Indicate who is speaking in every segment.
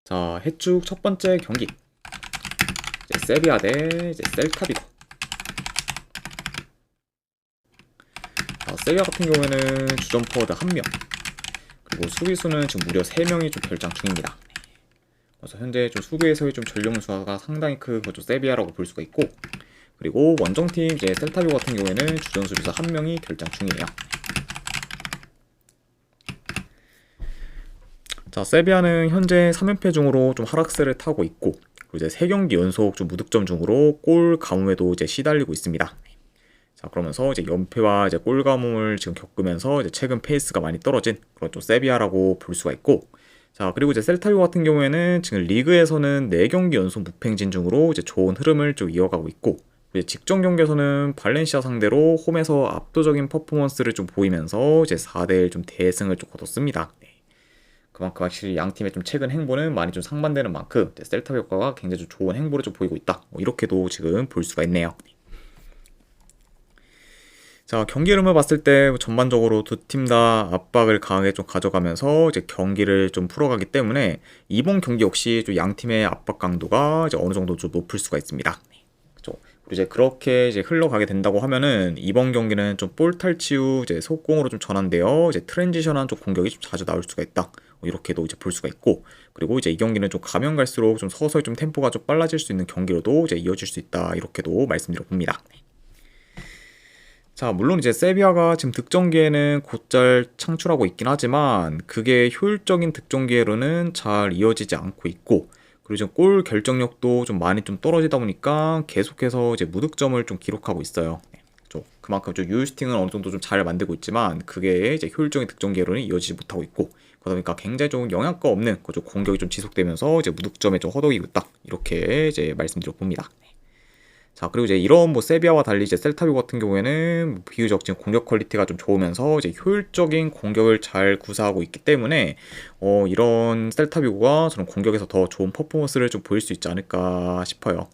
Speaker 1: 자, 해축 첫 번째 경기. 이제 세비야 대 이제 셀타비고. 자, 세비야 같은 경우에는 주전 포워드 1명, 그리고 수비수는 지금 무려 3명이 좀 결장 중입니다. 그래서 현재 좀 수비에서의 좀 전력 누수가 상당히 큰 좀 세비야라고 볼 수가 있고, 그리고 원정팀 이제 셀타비고 같은 경우에는 주전 수비수 1명이 결장 중이에요. 자, 세비야는 현재 3연패 중으로 좀 하락세를 타고 있고, 그리고 이제 3경기 연속 좀 무득점 중으로 골 가뭄에도 이제 시달리고 있습니다. 자, 그러면서 이제 연패와 이제 골 가뭄을 지금 겪으면서 이제 최근 페이스가 많이 떨어진 그런 좀 세비야라고 볼 수가 있고, 자, 그리고 이제 셀타비고 같은 경우에는 지금 리그에서는 4경기 연속 무패행진 중으로 이제 좋은 흐름을 좀 이어가고 있고, 이제 직전 경기에서는 발렌시아 상대로 홈에서 압도적인 퍼포먼스를 좀 보이면서 이제 4대1 좀 대승을 좀 거뒀습니다. 그만큼 확실히 양 팀의 좀 최근 행보는 많이 좀 상반되는 만큼 셀타비고가 굉장히 좀 좋은 행보를 좀 보이고 있다. 이렇게도 지금 볼 수가 있네요. 자, 경기 흐름을 봤을 때 전반적으로 두 팀 다 압박을 강하게 좀 가져가면서 이제 경기를 좀 풀어가기 때문에 이번 경기 역시 좀 양 팀의 압박 강도가 이제 어느 정도 좀 높을 수가 있습니다. 그렇죠. 그리고 이제 그렇게 이제 흘러가게 된다고 하면은 이번 경기는 좀 볼 탈취 후 이제 속공으로 좀 전환되어 이제 트랜지션한 쪽 공격이 좀 자주 나올 수가 있다. 이렇게도 이제 볼 수가 있고, 그리고 이제 이 경기는 좀 가면 갈수록 좀 서서히 좀 템포가 좀 빨라질 수 있는 경기로도 이제 이어질 수 있다. 이렇게도 말씀드려 봅니다. 자, 물론 이제 세비야가 지금 득점기에는 곧잘 창출하고 있긴 하지만 그게 효율적인 득점기회로는 잘 이어지지 않고 있고, 그리고 지금 골 결정력도 좀 많이 좀 떨어지다 보니까 계속해서 이제 무득점을 좀 기록하고 있어요. 그만큼 좀 유효슈팅은 어느 정도 좀 잘 만들고 있지만 그게 이제 효율적인 득점기회로는 이어지지 못하고 있고, 그러다 보니까 굉장히 좀 영향가 없는 좀 공격이 좀 지속되면서 이제 무득점에 좀 허덕이고 있다. 이렇게 이제 말씀드려 봅니다. 자, 그리고 이제 이런 뭐 세비야와 달리 이제 셀타비고 같은 경우에는 뭐 비교적 지금 공격 퀄리티가 좀 좋으면서 이제 효율적인 공격을 잘 구사하고 있기 때문에 이런 셀타비고가 저는 공격에서 더 좋은 퍼포먼스를 좀 보일 수 있지 않을까 싶어요.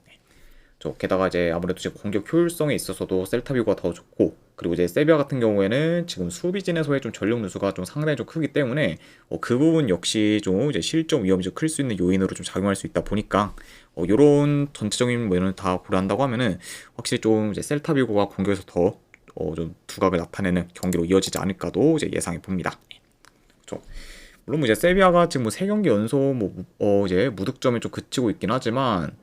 Speaker 1: 게다가 이제 아무래도 지금 공격 효율성에 있어서도 셀타비고가 더 좋고, 그리고 이제 세비야 같은 경우에는 지금 수비진에서의 좀 전력 누수가 좀 상당히 좀 크기 때문에 그 부분 역시 좀 이제 실점 위험이 좀 클 수 있는 요인으로 좀 작용할 수 있다 보니까 요런 전체적인 면을 다 고려한다고 하면은 확실히 좀 이제 셀타비고가 공격에서 더 좀 두각을 나타내는 경기로 이어지지 않을까도 이제 예상해 봅니다. 그렇죠. 물론 뭐 이제 세비야가 지금 뭐 3경기 연속 이제 무득점에 좀 그치고 있긴 하지만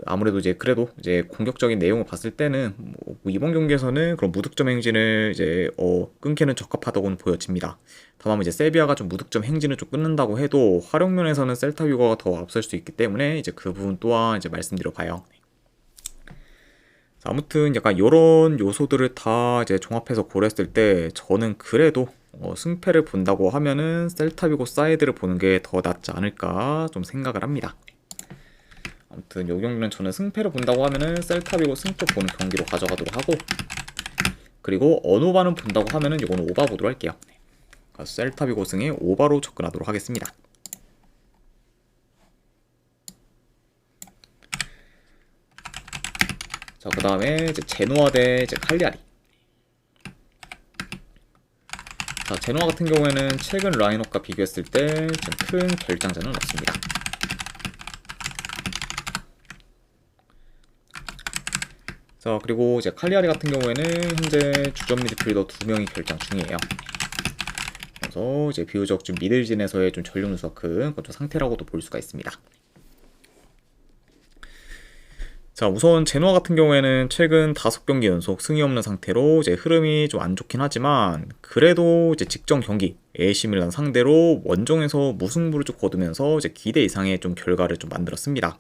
Speaker 1: 아무래도 이제 그래도 이제 공격적인 내용을 봤을 때는 뭐 이번 경기에서는 그런 무득점 행진을 이제 끊기는 적합하다고는 보여집니다. 다만 이제 세비야가 좀 무득점 행진을 좀 끊는다고 해도 활용면에서는 셀타비고가 더 앞설 수 있기 때문에 이제 그 부분 또한 이제 말씀드려 봐요. 아무튼 약간 이런 요소들을 다 이제 종합해서 고려했을 때 저는 그래도 승패를 본다고 하면은 셀타비고 사이드를 보는 게 더 낫지 않을까 좀 생각을 합니다. 아무튼 요 경기는 저는 승패를 본다고 하면은 셀타비고 승패 보는 경기로 가져가도록 하고, 그리고 언오바는 본다고 하면은 이거는 오바 보도록 할게요. 셀타비고 승에 오바로 접근하도록 하겠습니다. 자, 그 다음에 이제 제노아 대 이제 칼리아리. 자, 제노아 같은 경우에는 최근 라인업과 비교했을 때 좀 큰 결장전은 없습니다. 자, 그리고 이제 칼리아리 같은 경우에는 현재 주전 미드필더 2명이 결장 중이에요. 그래서 이제 비교적 좀 미들진에서의 좀 전력 누수가 큰 그런 상태라고도 볼 수가 있습니다. 자, 우선 제노아 같은 경우에는 최근 5경기 연속 승이 없는 상태로 이제 흐름이 좀 안 좋긴 하지만 그래도 이제 직전 경기 AC 밀란 상대로 원정에서 무승부를 좀 거두면서 이제 기대 이상의 좀 결과를 좀 만들었습니다.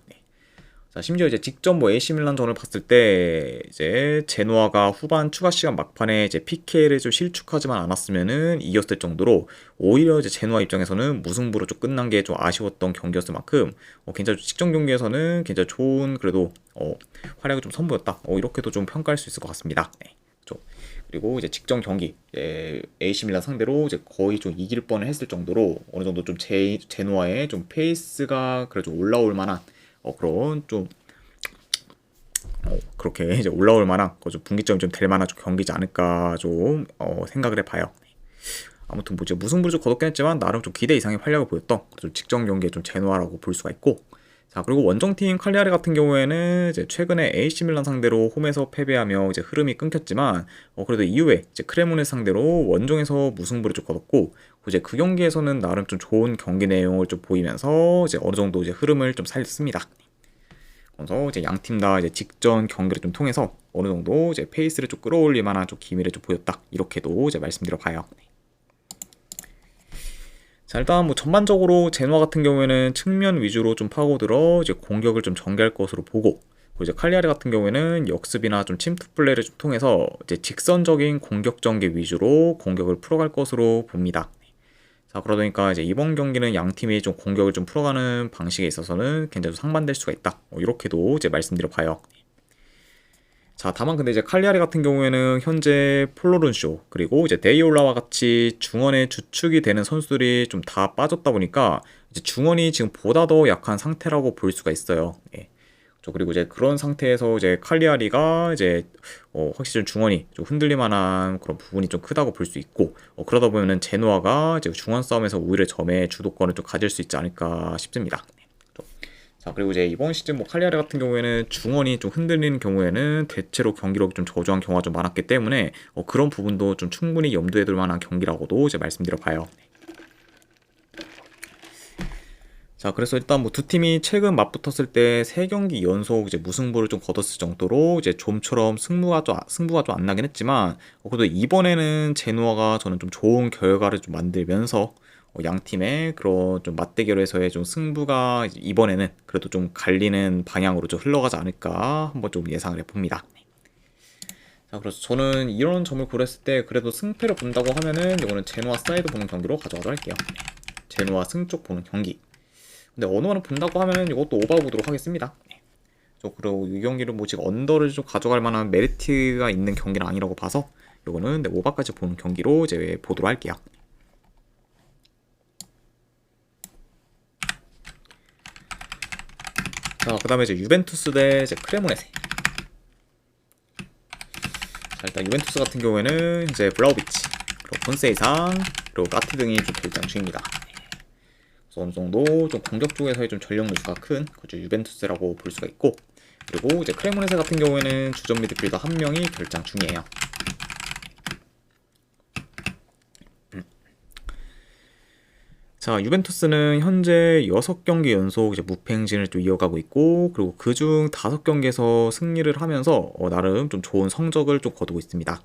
Speaker 1: 자, 심지어 이제 직전 뭐 AC 밀란전을 봤을 때 이제 제노아가 후반 추가 시간 막판에 이제 PK를 좀 실축하지만 않았으면은 이겼을 정도로 오히려 이제 제노아 입장에서는 무승부로 좀 끝난 게 좀 아쉬웠던 경기였을 만큼 굉장히 직전 경기에서는 굉장히 좋은 그래도 활약을 좀 선보였다. 이렇게도 좀 평가할 수 있을 것 같습니다. 네. 그리고 이제 직전 경기 AC 밀란 상대로 이제 거의 좀 이길 뻔을 했을 정도로 어느 정도 좀 제노아의 좀 페이스가 그래도 올라올 만한 그런 좀 그렇게 이제 올라올 만한 좀 분기점이 좀 될 만한 좀 경기지 않을까 좀 생각을 해봐요. 아무튼 뭐 이제 무승부를 좀 거뒀긴 했지만 나름 좀 기대 이상의 활약을 보였던 좀 직전 경기에 좀 제노아라고 볼 수가 있고, 자 그리고 원정팀 칼리아리 같은 경우에는 이제 최근에 AC 밀란 상대로 홈에서 패배하며 이제 흐름이 끊겼지만 그래도 이후에 이제 크레모네 상대로 원정에서 무승부를 좀 거뒀고, 이제 그 경기에서는 나름 좀 좋은 경기 내용을 좀 보이면서 이제 어느 정도 이제 흐름을 좀 살렸습니다. 그래서 이제 양 팀 다 이제 직전 경기를 좀 통해서 어느 정도 이제 페이스를 좀 끌어올릴 만한 좀 기미를 좀 보였다, 이렇게도 이제 말씀드려 봐요. 자 일단 뭐 전반적으로 제노아 같은 경우에는 측면 위주로 좀 파고들어 이제 공격을 좀 전개할 것으로 보고, 그리고 이제 칼리아리 같은 경우에는 역습이나 좀 침투 플레이를 좀 통해서 이제 직선적인 공격 전개 위주로 공격을 풀어갈 것으로 봅니다. 자 그러다 보니까 이제 이번 경기는 양 팀이 좀 공격을 좀 풀어가는 방식에 있어서는 굉장히 상반될 수가 있다, 이렇게도 이제 말씀드려 봐요. 자 다만 근데 이제 칼리아리 같은 경우에는 현재 폴로른쇼 그리고 이제 데이올라와 같이 중원의 주축이 되는 선수들이 좀 다 빠졌다 보니까 이제 중원이 지금 보다 더 약한 상태라고 볼 수가 있어요. 예. 그리고 이제 그런 상태에서 이제 칼리아리가 이제 확실히 중원이 좀 흔들릴 만한 그런 부분이 좀 크다고 볼 수 있고, 그러다 보면은 제노아가 이제 중원 싸움에서 오히려 점의 주도권을 좀 가질 수 있지 않을까 싶습니다. 자 그리고 이제 이번 시즌 뭐 칼리아리 같은 경우에는 중원이 좀 흔들리는 경우에는 대체로 경기력이 좀 저조한 경우가 좀 많았기 때문에 그런 부분도 좀 충분히 염두에 둘 만한 경기라고도 이제 말씀드려 봐요. 자 그래서 일단 뭐 두 팀이 최근 맞붙었을 때 3경기 연속 이제 무승부를 좀 거뒀을 정도로 이제 좀처럼 승부가 좀 안 나긴 했지만, 그래도 이번에는 제노아가 저는 좀 좋은 결과를 좀 만들면서 양 팀의 그런 좀 맞대결에서의 좀 승부가 이번에는 그래도 좀 갈리는 방향으로 좀 흘러가지 않을까 한번 좀 예상을 해봅니다. 자 그래서 저는 이런 점을 고렸을 때 그래도 승패를 본다고 하면은 이거는 제노아 사이드 보는 경기로 가져가도록 할게요. 제노아 승 쪽 보는 경기. 근데 어느 하나 본다고 하면은 이것도 오버 보도록 하겠습니다. 그리고 이 경기를 뭐 지금 언더를 좀 가져갈 만한 메리트가 있는 경기는 아니라고 봐서 이거는 오버까지 보는 경기로 이제 보도록 할게요. 자, 그 다음에 이제 유벤투스 대 이제 크레모네세. 자, 일단 유벤투스 같은 경우에는 이제 블라우비치, 그리고 폰세이상, 그리고 까티 등이 좀 결장 중입니다. 그래서 어느 정도 좀 공격 쪽에서의 좀 전력 누수가 큰 그죠 유벤투스라고 볼 수가 있고, 그리고 이제 크레모네세 같은 경우에는 주전 미드필더 한 명이 결장 중이에요. 자, 유벤투스는 현재 6경기 연속 이제 무패 행진을 좀 이어가고 있고, 그리고 그중 5경기에서 승리를 하면서 나름 좀 좋은 성적을 좀 거두고 있습니다.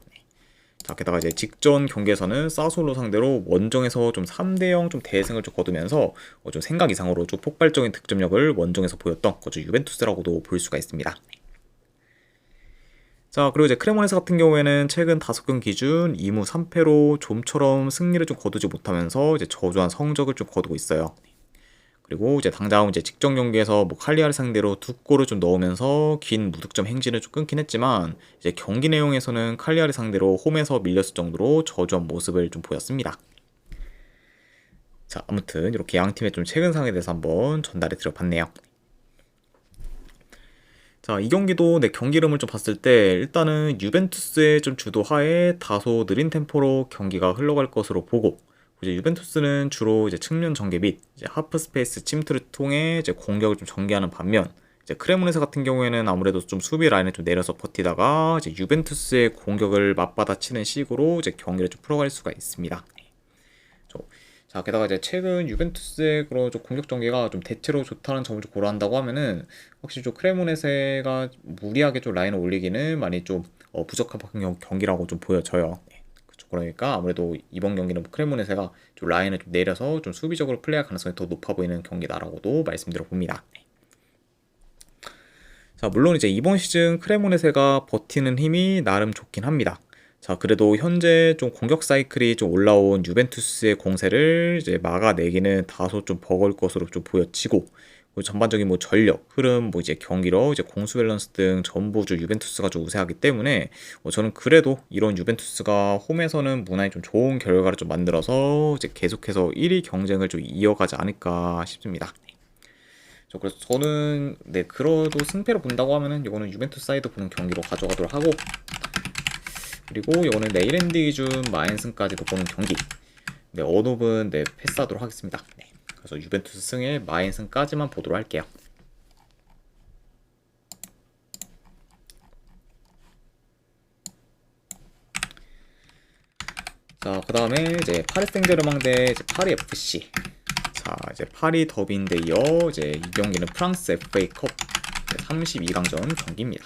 Speaker 1: 자, 게다가 이제 직전 경기에서는 사솔로 상대로 원정에서 좀 3대0 좀 대승을 좀 거두면서 좀 생각 이상으로 좀 폭발적인 득점력을 원정에서 보였던 거죠 유벤투스라고도 볼 수가 있습니다. 자 그리고 이제 크레모네스 같은 경우에는 최근 5경기 기준 2무 3패로 좀처럼 승리를 좀 거두지 못하면서 이제 저조한 성적을 좀 거두고 있어요. 그리고 이제 당장 이제 직전 경기에서 뭐 칼리아리 상대로 2골을 좀 넣으면서 긴 무득점 행진을 좀 끊긴 했지만, 이제 경기 내용에서는 칼리아리 상대로 홈에서 밀렸을 정도로 저조한 모습을 좀 보였습니다. 자 아무튼 이렇게 양 팀의 좀 최근 상황에 대해서 한번 전달해 드려봤네요. 자, 이 경기도 내 경기 이름을 좀 봤을 때 일단은 유벤투스의 좀 주도하에 다소 느린 템포로 경기가 흘러갈 것으로 보고, 이제 유벤투스는 주로 이제 측면 전개 및 이제 하프 스페이스 침투를 통해 이제 공격을 좀 전개하는 반면, 이제 크레모네스 같은 경우에는 아무래도 좀 수비 라인을 좀 내려서 버티다가 이제 유벤투스의 공격을 맞받아치는 식으로 이제 경기를 좀 풀어갈 수가 있습니다. 자 게다가 이제 최근 유벤투스의 그런 좀 공격 전개가 좀 대체로 좋다는 점을 좀 고려한다고 하면은 확실히 좀 크레모네세가 무리하게 좀 라인을 올리기는 많이 좀 부적합한 경기라고 좀 보여져요. 그렇죠. 그러니까 아무래도 이번 경기는 크레모네세가 좀 라인을 좀 내려서 좀 수비적으로 플레이할 가능성이 더 높아 보이는 경기다라고도 말씀드려 봅니다. 자 물론 이제 이번 시즌 크레모네세가 버티는 힘이 나름 좋긴 합니다. 자 그래도 현재 좀 공격 사이클이 좀 올라온 유벤투스의 공세를 이제 막아내기는 다소 좀 버거울 것으로 좀 보여지고, 전반적인 뭐 전력, 흐름, 뭐 이제 경기력, 이제 공수 밸런스 등 전부 주 유벤투스가 좀 우세하기 때문에 저는 그래도 이런 유벤투스가 홈에서는 무난히 좀 좋은 결과를 좀 만들어서 이제 계속해서 1위 경쟁을 좀 이어가지 않을까 싶습니다. 그래서 저는 그래도 승패로 본다고 하면은 이거는 유벤투스 사이드 보는 경기로 가져가도록 하고, 그리고 이거는 네일랜드 기준 마인슨까지도 보는 경기. 네, 언업은 네, 패스하도록 하겠습니다. 네, 그래서 유벤투스 승에 마인 승까지만 보도록 할게요. 자, 그 다음에 이제 파리 생제르맹 대 이제 파리 FC. 자, 이제 파리 더비인데 이어 이제 이 경기는 프랑스 FA컵 32강전 경기입니다.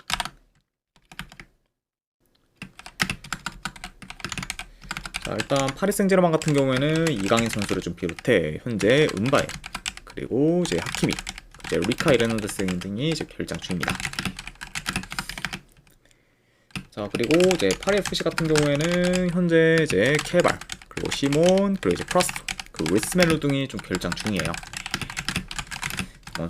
Speaker 1: 자, 일단 파리 생제르맹 같은 경우에는 이강인 선수를 좀 비롯해 현재 은바에 그리고 이제 하키미, 이제 리카 이르난데스 등이 이제 결장 중입니다. 자, 그리고 이제 파리 FC 같은 경우에는 현재 이제 케발, 그리고 시몬, 그리고 이제 프라스토, 그리고 웨스멜로 등이 좀 결장 중이에요.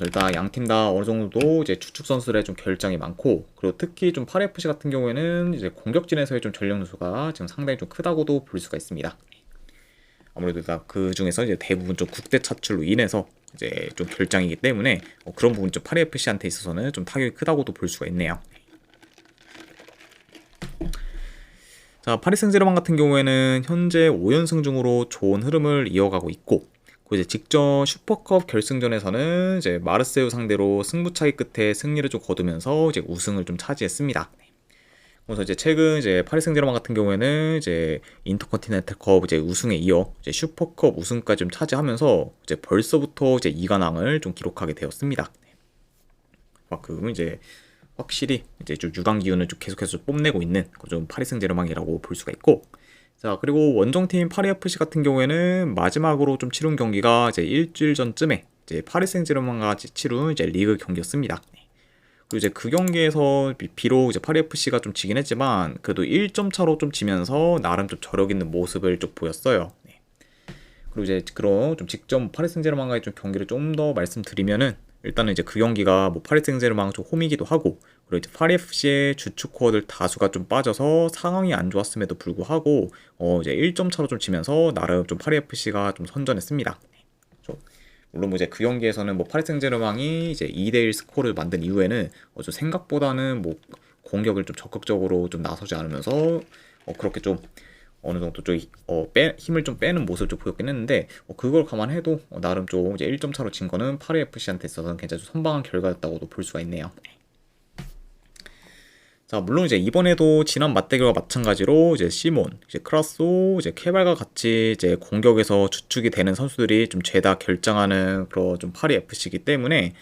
Speaker 1: 일단 양 팀 다 어느 정도 이제 주축 선수들의 좀 결장이 많고, 그리고 특히 좀 파리 FC 같은 경우에는 이제 공격진에서의 좀 전력 누수가 지금 상당히 좀 크다고도 볼 수가 있습니다. 아무래도 그 중에서 이제 대부분 좀 국대 차출로 인해서 이제 좀 결장이기 때문에 그런 부분 좀 파리 FC한테 있어서는 좀 타격이 크다고도 볼 수가 있네요. 자, 파리 생제르맹 같은 경우에는 현재 5연승 중으로 좋은 흐름을 이어가고 있고, 이제 직전 슈퍼컵 결승전에서는 이제 마르세유 상대로 승부차기 끝에 승리를 좀 거두면서 이제 우승을 좀 차지했습니다. 그래서 이제 최근 이제 파리 생제르맹 같은 경우에는 이제 인터컨티넨탈컵 이제 우승에 이어 이제 슈퍼컵 우승까지 좀 차지하면서 이제 벌써부터 이제 2관왕을 좀 기록하게 되었습니다. 그럼 이제 확실히 이제 좀 유강 기운을 좀 계속해서 뽐내고 있는 좀 파리 생제르맹이라고 볼 수가 있고, 자, 그리고 원정팀 파리 FC 같은 경우에는 마지막으로 좀 치룬 경기가 이제 일주일 전쯤에 이제 파리 생제르맹과 같이 치룬 이제 리그 경기였습니다. 그리고 이제 그 경기에서 비록 이제 파리 FC가 좀 지긴 했지만 그래도 1점 차로 좀 지면서 나름 좀 저력 있는 모습을 좀 보였어요. 그리고 이제 그런 좀 직접 파리 생제르맹과의 좀 경기를 좀 더 말씀드리면은, 일단은 이제 그 경기가 뭐 파리 생제르맹 좀 홈이기도 하고, 그리고 이제 파리 FC의 주축 코어들 다수가 좀 빠져서 상황이 안 좋았음에도 불구하고 이제 1점 차로 좀 지면서 나름 좀 파리 FC가 좀 선전했습니다. 물론 뭐 이제 그 경기에서는 뭐 파리 생제르맹이 이제 2대1 스코어를 만든 이후에는 좀 생각보다는 뭐 공격을 좀 적극적으로 좀 나서지 않으면서 그렇게 좀 어느 정도 좀 힘을 좀 빼는 모습을 좀 보였긴 했는데, 그걸 감안해도 나름 좀 이제 1점 차로 진 거는 파리 FC한테 있어서는 굉장히 좀 선방한 결과였다고도 볼 수가 있네요. 자, 물론 이제 이번에도 지난 맞대결과 마찬가지로 이제 시몬, 이제 크라소, 이제 케발과 같이 이제 공격에서 주축이 되는 선수들이 좀 죄다 결장하는 그런 좀 파리 FC이기 때문에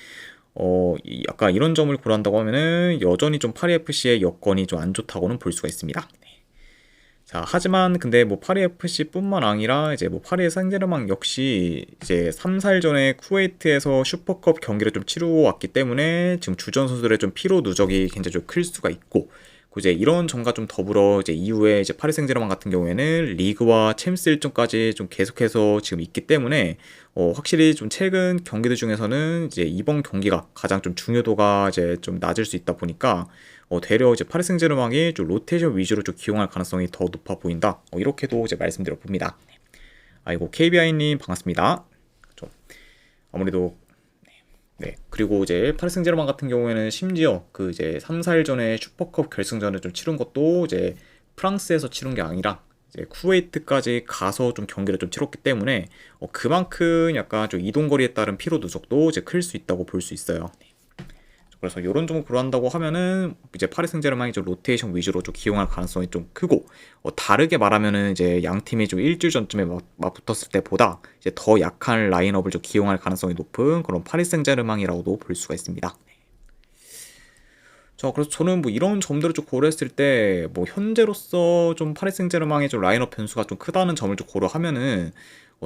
Speaker 1: 약간 이런 점을 고려한다고 하면은 여전히 좀 파리 FC의 여건이 좀 안 좋다고는 볼 수가 있습니다. 자, 하지만 근데 뭐 파리 FC뿐만 아니라 이제 뭐 파리 생제르맹 역시 이제 3, 4일 전에 쿠웨이트에서 슈퍼컵 경기를 좀 치르고 왔기 때문에 지금 주전 선수들의 좀 피로 누적이 굉장히 좀 클 수가 있고, 이제 이런 점과 좀 더불어 이제 이후에 이제 파리 생제르맹 같은 경우에는 리그와 챔스 일정까지 좀 계속해서 지금 있기 때문에 확실히 좀 최근 경기들 중에서는 이제 이번 경기가 가장 좀 중요도가 이제 좀 낮을 수 있다 보니까 되려 이제 파리 생제르맹이 좀 로테이션 위주로 좀 기용할 가능성이 더 높아 보인다. 이렇게도 이제 말씀드려 봅니다. 아이고, KBI님 반갑습니다. 그렇죠. 아무래도 네. 그리고 이제 파리 생제르맹 같은 경우에는 심지어 그 이제 3, 4일 전에 슈퍼컵 결승전을 좀 치른 것도 이제 프랑스에서 치른 게 아니라 이제 쿠웨이트까지 가서 좀 경기를 좀 치렀기 때문에 그만큼 약간 좀 이동 거리에 따른 피로 누적도 이제 클 수 있다고 볼 수 있어요. 그래서 이런 점을 고려한다고 하면은 이제 파리 생제르맹이 좀 로테이션 위주로 좀 기용할 가능성이 좀 크고, 다르게 말하면은 이제 양 팀이 좀 일주일 전쯤에 맞붙었을 때보다 이제 더 약한 라인업을 좀 기용할 가능성이 높은 그런 파리 생제르맹이라고도 볼 수가 있습니다. 그래서 저는 뭐 이런 점들을 좀 고려했을 때 뭐 현재로서 좀 파리 생제르맹의 좀 라인업 변수가 좀 크다는 점을 좀 고려하면은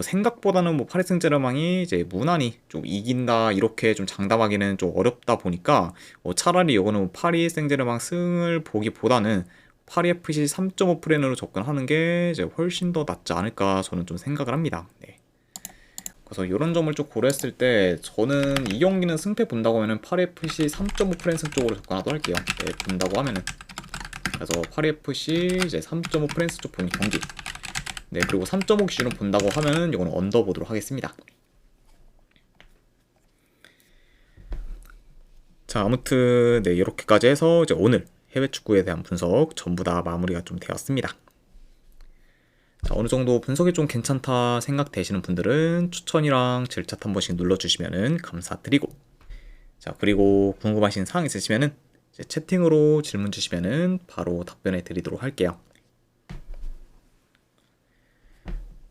Speaker 1: 생각보다는 뭐 파리 생제르맹이 이제 무난히 좀 이긴다 이렇게 좀 장담하기는 좀 어렵다 보니까 차라리 이거는 파리 생제르맹 승을 보기보다는 파리 FC 3.5 플랜으로 접근하는 게 이제 훨씬 더 낫지 않을까 저는 좀 생각을 합니다. 네. 그래서 이런 점을 좀 고려했을 때 저는 이 경기는 승패 본다고 하면은 파리 FC 3.5 프랜스 쪽으로 접근하도록 할게요. 네, 본다고 하면은. 그래서 파리 FC 이제 3.5 프랜스 쪽 보는 경기. 네, 그리고 3.5 기준으로 본다고 하면은 이거는 언더 보도록 하겠습니다. 자, 아무튼 네, 이렇게까지 해서 이제 오늘 해외 축구에 대한 분석 전부 다 마무리가 좀 되었습니다. 자, 어느 정도 분석이 좀 괜찮다 생각되시는 분들은 추천이랑 질차 한 번씩 눌러주시면 감사드리고, 자, 그리고 궁금하신 사항 있으시면은 이제 채팅으로 질문 주시면은 바로 답변해 드리도록 할게요.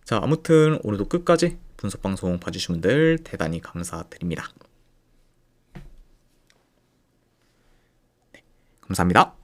Speaker 1: 자, 아무튼 오늘도 끝까지 분석 방송 봐주신 분들 대단히 감사드립니다. 네, 감사합니다.